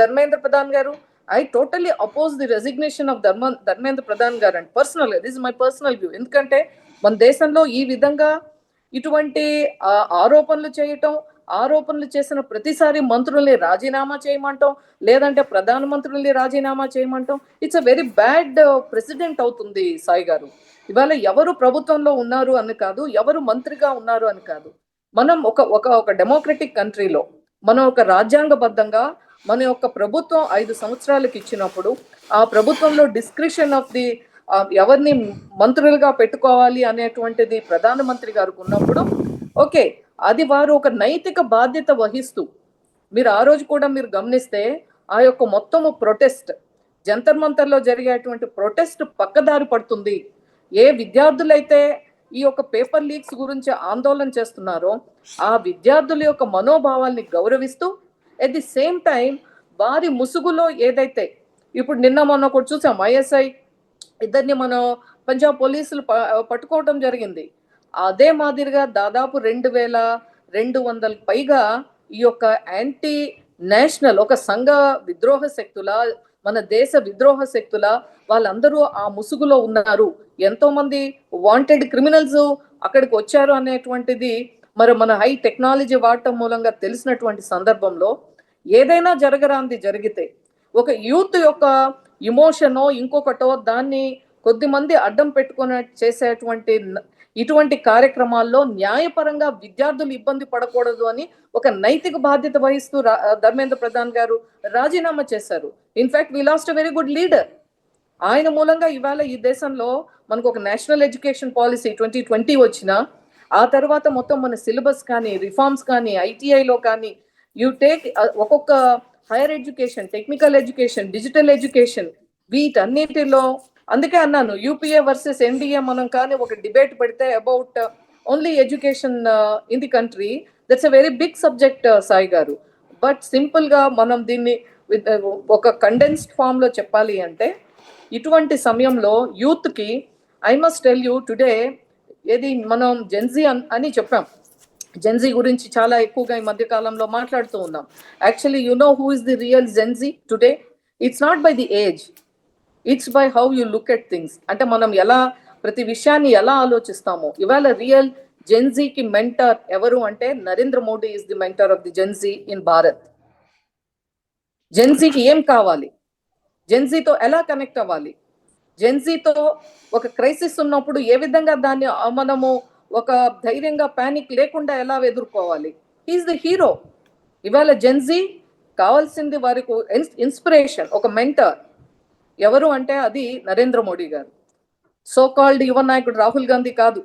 Dharmendra Pradhan గారు? I totally oppose the resignation of Dharmendra Pradhan గారు and personal, this is my personal view. ఎందుకంటే మన దేశంలో ఈ విధంగా ఇటువంటి ఆరోపణలు చేసిన ప్రతిసారి మంత్రుల్ని రాజీనామా చేయమంటాం, లేదంటే ప్రధానమంత్రుల్ని రాజీనామా చేయమంటాం. It's a very bad president అవుతుంది సాయి గారు. ఇవాళ ఎవరు ప్రభుత్వంలో ఉన్నారు అని కాదు, ఎవరు మంత్రిగా ఉన్నారు అని కాదు. మనం ఒక డెమోక్రటిక్ కంట్రీలో మనం ఒక రాజ్యాంగబద్ధంగా మన యొక్క ప్రభుత్వం 5 సంవత్సరాలకు ఇచ్చినప్పుడు ఆ ప్రభుత్వంలో డిస్క్రిషన్ ఆఫ్ ది ఎవరిని మంత్రులుగా పెట్టుకోవాలి అనేటువంటిది ప్రధానమంత్రి గారికి ఉన్నప్పుడు ఓకే, అది వారు ఒక నైతిక బాధ్యత వహిస్తూ, మీరు ఆ రోజు కూడా మీరు గమనిస్తే ఆ యొక్క మొత్తము ప్రొటెస్ట్ జంతర్ మంతర్లో జరిగేటువంటి ప్రొటెస్ట్ పక్కదారి పడుతుంది. ఏ విద్యార్థులైతే ఈ యొక్క పేపర్ లీక్స్ గురించి ఆందోళన చేస్తున్నారో ఆ విద్యార్థుల యొక్క మనోభావాల్ని గౌరవిస్తూ ఎట్ ది సేమ్ టైం వారి ముసుగులో ఏదైతే ఇప్పుడు నిన్న మొన్న కూడా చూసాం, ఐఎస్ఐ ఇద్దరిని మనం పంజాబ్ పోలీసులు పట్టుకోవడం జరిగింది. అదే మాదిరిగా దాదాపు 2200 పైగా ఈ యొక్క యాంటీ నేషనల్ ఒక సంఘ విద్రోహ శక్తుల, మన దేశ విద్రోహ శక్తుల వాళ్ళందరూ ఆ ముసుగులో ఉన్నారు. ఎంతో మంది వాంటెడ్ క్రిమినల్స్ అక్కడికి వచ్చారు అనేటువంటిది మరి మన హై టెక్నాలజీ వాడటం మూలంగా తెలిసినటువంటి సందర్భంలో ఏదైనా జరగరాంది జరిగితే ఒక యూత్ యొక్క ఇమోషనో ఇంకొకటో దాన్ని కొద్దిమంది అడ్డం పెట్టుకుని చేసేటువంటి ఇటువంటి కార్యక్రమాల్లో న్యాయపరంగా విద్యార్థులు ఇబ్బంది పడకూడదు అని ఒక నైతిక బాధ్యత వహిస్తూ ధర్మేంద్ర ప్రధాన్ గారు రాజీనామా చేశారు. In fact we lost a very good leader. ఆయన మూలంగా ఇవాళ ఈ దేశంలో మనకు ఒక నేషనల్ ఎడ్యుకేషన్ పాలసీ 2020 వచ్చిన ఆ తర్వాత మొత్తం మన సిలబస్ కానీ రిఫార్మ్స్ కానీ ఐటీఐలో కానీ యూ టేక్ ఒక్కొక్క higher education, technical education, digital education వీటన్నిటిలో అందుకే అన్నాను యూపీఏ వర్సెస్ ఎన్డీఏ మనం కానీ ఒక డిబేట్ పెడితే about only education in the country, that's a very big subject Sai గారు. బట్ సింపుల్గా మనం దీన్ని ఒక కండెన్స్డ్ ఫామ్లో చెప్పాలి అంటే ఇటువంటి సమయంలో యూత్కి I must tell you today ఏది మనం జెన్జీ అని చెప్పాం. జెన్జీ గురించి చాలా ఎక్కువగా ఈ మధ్య కాలంలో మాట్లాడుతూ ఉన్నాం. Actually you know who is the real Gen Z today? It's not by the age, it's by how you look at things. అంటే మనం ఎలా ప్రతి విషయాన్ని ఎలా ఆలోచిస్తామో. ఇవాళ రియల్ జెన్జీకి మెంటర్ ఎవరు అంటే Narendra Modi is the mentor of the Gen Z in Bharat. జెన్జీకి ఏం కావాలి, జెన్జీతో ఎలా కనెక్ట్ అవ్వాలి, జెన్జీతో ఒక క్రైసిస్ ఉన్నప్పుడు ఏ విధంగా దాన్ని మనము ఒక ధైర్యంగా పానిక్ లేకుండా ఎలా ఎదుర్కోవాలి. He's the hero. ఇవాళ జెన్జీ కావాల్సింది వారికి ఇన్స్పిరేషన్, ఒక మెంటర్ ఎవరు అంటే అది నరేంద్ర మోడీ గారు. సో కాల్డ్ యువ నాయకుడు రాహుల్ గాంధీ కాదు,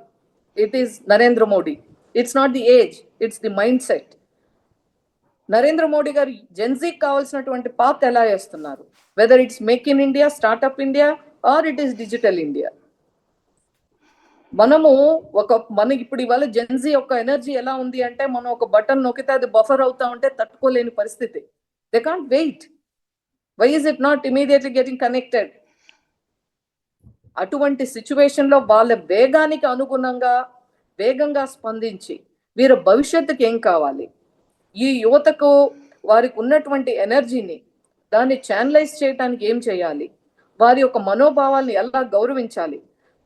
it is Narendra Modi. It's not the age, it's the mindset. Narendra Modi గారు జెన్జీకి కావాల్సినటువంటి పాత్ ఎలా వేస్తున్నారు, whether it's make in India, startup India or it is digital India. మనకి ఇప్పుడు ఇవాళ జెన్జీ యొక్క ఎనర్జీ ఎలా ఉంది అంటే మనం ఒక బటన్ నొక్కితే అది బఫర్ అవుతా ఉంటే తట్టుకోలేని పరిస్థితి. They can't wait. Why is it not immediately getting connected? అటువంటి సిచ్యువేషన్ లో వాళ్ళ వేగానికి అనుగుణంగా వేగంగా స్పందించి వీరి భవిష్యత్తుకి ఏం కావాలి, ఈ యువతకు వారికి ఉన్నటువంటి ఎనర్జీని దాన్ని ఛానలైజ్ చేయడానికి ఏం చేయాలి, వారి యొక్క మనోభావాల్ని ఎలా గౌరవించాలి,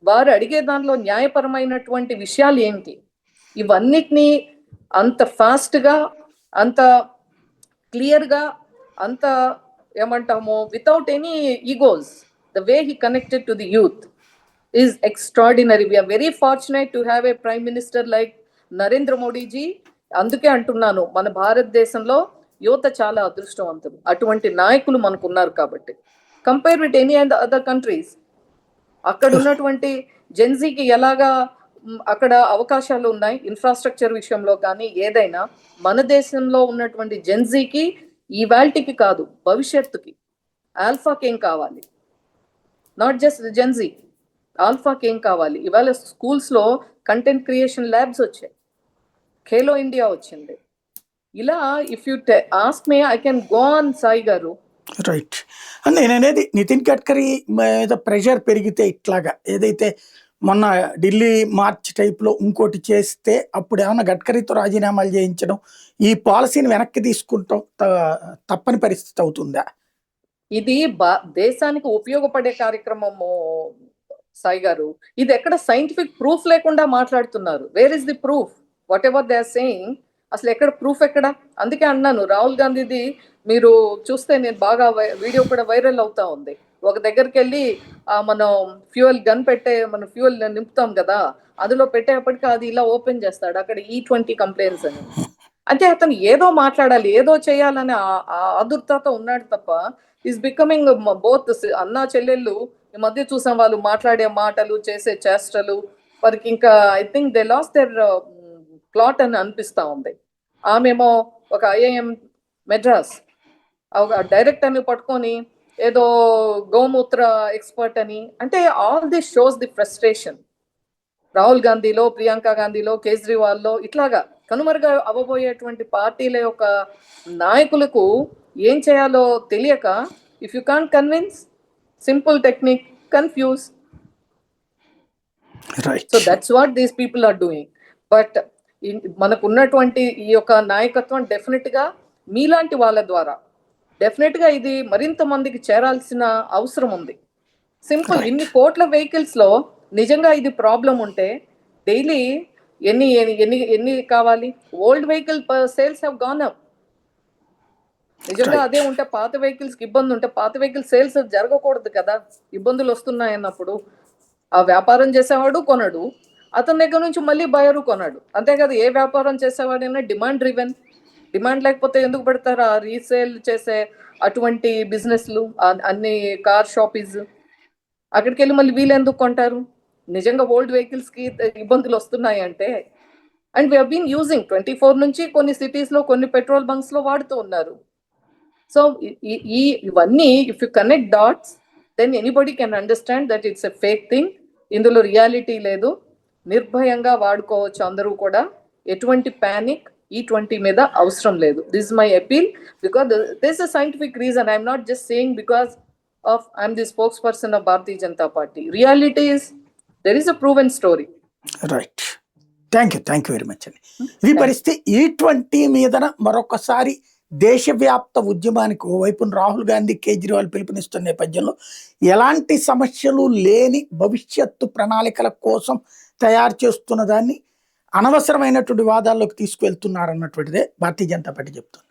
వారు అడిగే దానిలో న్యాయపరమైనటువంటి విషయాలు ఏంటి, ఇవన్నిటినీ అంత ఫాస్ట్గా, అంత క్లియర్గా, అంత ఏమంటాము without any egos, the way he connected to the youth is extraordinary. We are very fortunate to have a prime minister like Narendra Modiji. అందుకే అంటున్నాను, మన భారతదేశంలో యువత చాలా అదృష్టవంతులు, అటువంటి నాయకులు మనకు ఉన్నారు కాబట్టి. Compare with any other countries, అక్కడ ఉన్నటువంటి జెన్జీకి ఎలాగా అక్కడ అవకాశాలు ఉన్నాయి ఇన్ఫ్రాస్ట్రక్చర్ విషయంలో కానీ ఏదైనా, మన దేశంలో ఉన్నటువంటి జెన్జీకి ఈవాల్టికి కాదు భవిష్యత్తుకి ఆల్ఫాకి ఏం కావాలి, నాట్ జస్ట్ జెన్జీ, ఆల్ఫాకి ఏం కావాలి. ఇవాళ స్కూల్స్లో కంటెంట్ క్రియేషన్ ల్యాబ్స్ వచ్చాయి, ఖేలో ఇండియా వచ్చింది. ఇలా if you ask me I can go on Sai గారు. రైట్. నేను అనేది నితిన్ గడ్కరీ మీద ప్రెషర్ పెరిగితే ఇట్లాగా ఏదైతే మొన్న ఢిల్లీ మార్చ్ టైప్లో ఇంకోటి చేస్తే అప్పుడు ఏమన్నా గడ్కరీతో రాజీనామాలు చేయించడం, ఈ పాలసీని వెనక్కి తీసుకుంటాం తప్పని పరిస్థితి అవుతుందా? ఇది దేశానికి ఉపయోగపడే కార్యక్రమము సాయి గారు. ఇది ఎక్కడ సైంటిఫిక్ ప్రూఫ్ లేకుండా మాట్లాడుతున్నారు. Where is the proof? Whatever they are saying, అసలు ఎక్కడ ప్రూఫ్ ఎక్కడ? అందుకే అన్నాను, రాహుల్ గాంధీది మీరు చూస్తే నేను బాగా వీడియో కూడా వైరల్ అవుతా ఉంది. ఒక దగ్గరికి వెళ్ళి మనం ఫ్యూయల్ గన్ మన ఫ్యూయల్ నింపుతాం కదా, అందులో పెట్టేప్పటికీ అది ఇలా ఓపెన్ చేస్తాడు, అక్కడ E20 కంప్లైంట్స్ అని. అంటే అతను ఏదో మాట్లాడాలి, ఏదో చేయాలని ఆదుర్తతో ఉన్నాడు తప్ప ఈస్ బికమింగ్ బోత్ అన్నా చెల్లెళ్ళు. ఈ మధ్య చూసాం వాళ్ళు మాట్లాడే మాటలు, చేసే చేష్టలు, వారికి ఇంకా I think they lost their plot అని అనిపిస్తా ఉంది. ఆమెమో ఒక IIM మెడ్రాస్ డైరెక్టర్ని పట్టుకొని ఏదో గోమూత్ర ఎక్స్పర్ట్ అని, అంటే all this shows the frustration. Rahul గాంధీలో, ప్రియాంక గాంధీలో, కేజ్రీవాల్లో ఇట్లాగా కనుమరుగా అవ్వబోయేటువంటి పార్టీల యొక్క నాయకులకు ఏం చేయాలో తెలియక, if you can't convince, simple technique, confuse. So that's what these people are doing. But మనకు ఉన్నటువంటి ఈ యొక్క నాయకత్వం డెఫినెట్ గా మీలాంటి వాళ్ళ ద్వారా డెఫినెట్ గా ఇది మరింత మందికి చేరాల్సిన అవసరం ఉంది. సింపుల్, ఇన్ని కోట్ల వెహికల్స్ లో నిజంగా ఇది ప్రాబ్లం ఉంటే డైలీ ఎన్ని ఎన్ని ఎన్ని కావాలి? Old vehicle sales have gone up. నిజంగా అదే ఉంటే, పాత వెహికల్స్ కి ఇబ్బంది ఉంటే పాత వెహికల్ సేల్స్ జరగకూడదు కదా. ఇబ్బందులు వస్తున్నాయన్నప్పుడు ఆ వ్యాపారం చేసేవాడు కొనడు, అతని దగ్గర నుంచి మళ్ళీ బయరు కొనడు, అంతే కదా. ఏ వ్యాపారం చేసేవాడైనా డిమాండ్ డ్రివెన్. డిమాండ్ లేకపోతే ఎందుకు పెడతారు ఆ రీసేల్ చేసే అటువంటి బిజినెస్లు, అన్ని కార్ షాపీస్? అక్కడికి వెళ్ళి మళ్ళీ వీళ్ళు ఎందుకు కొంటారు? నిజంగా ఓల్డ్ వెహికల్స్ కి ఇబ్బందులు వస్తున్నాయి అంటే. అండ్ వీ హీన్ యూజింగ్ 24 నుంచి కొన్ని సిటీస్ లో, కొన్ని పెట్రోల్ బంక్స్ లో వాడుతూ ఉన్నారు. సో ఇవన్నీ if you connect dots, then anybody can understand that it's a fake thing. ఇందులో రియాలిటీ లేదు, నిర్భయంగా వాడుకోవచ్చు అందరూ కూడా. ఎటువంటి ప్యానిక్ E20 మీద అవసరం లేదు. This my appeal, because this a scientific reason. I'm not just saying because of I'm the spokesperson of Bharatiya Janata Party. Reality is there is a proven story. Right. Thank you very much అండి. ఈ పరిస్థితి E20 మీదన మరొకసారి దేశవ్యాప్త ఉద్యమానికి ఓవైపు రాహుల్ గాంధీ, కేజ్రీవాల్ పిలుపునిస్తున్న నేపథ్యంలో ఎలాంటి సమస్యలు లేని భవిష్యత్తు ప్రణాళికల కోసం తయారు చేస్తున్న దాన్ని అనవసరమైనటువంటి వాదాల్లోకి తీసుకువెళ్తున్నారన్నటువంటిదే భారతీయ జనతా పార్టీ చెప్తుంది.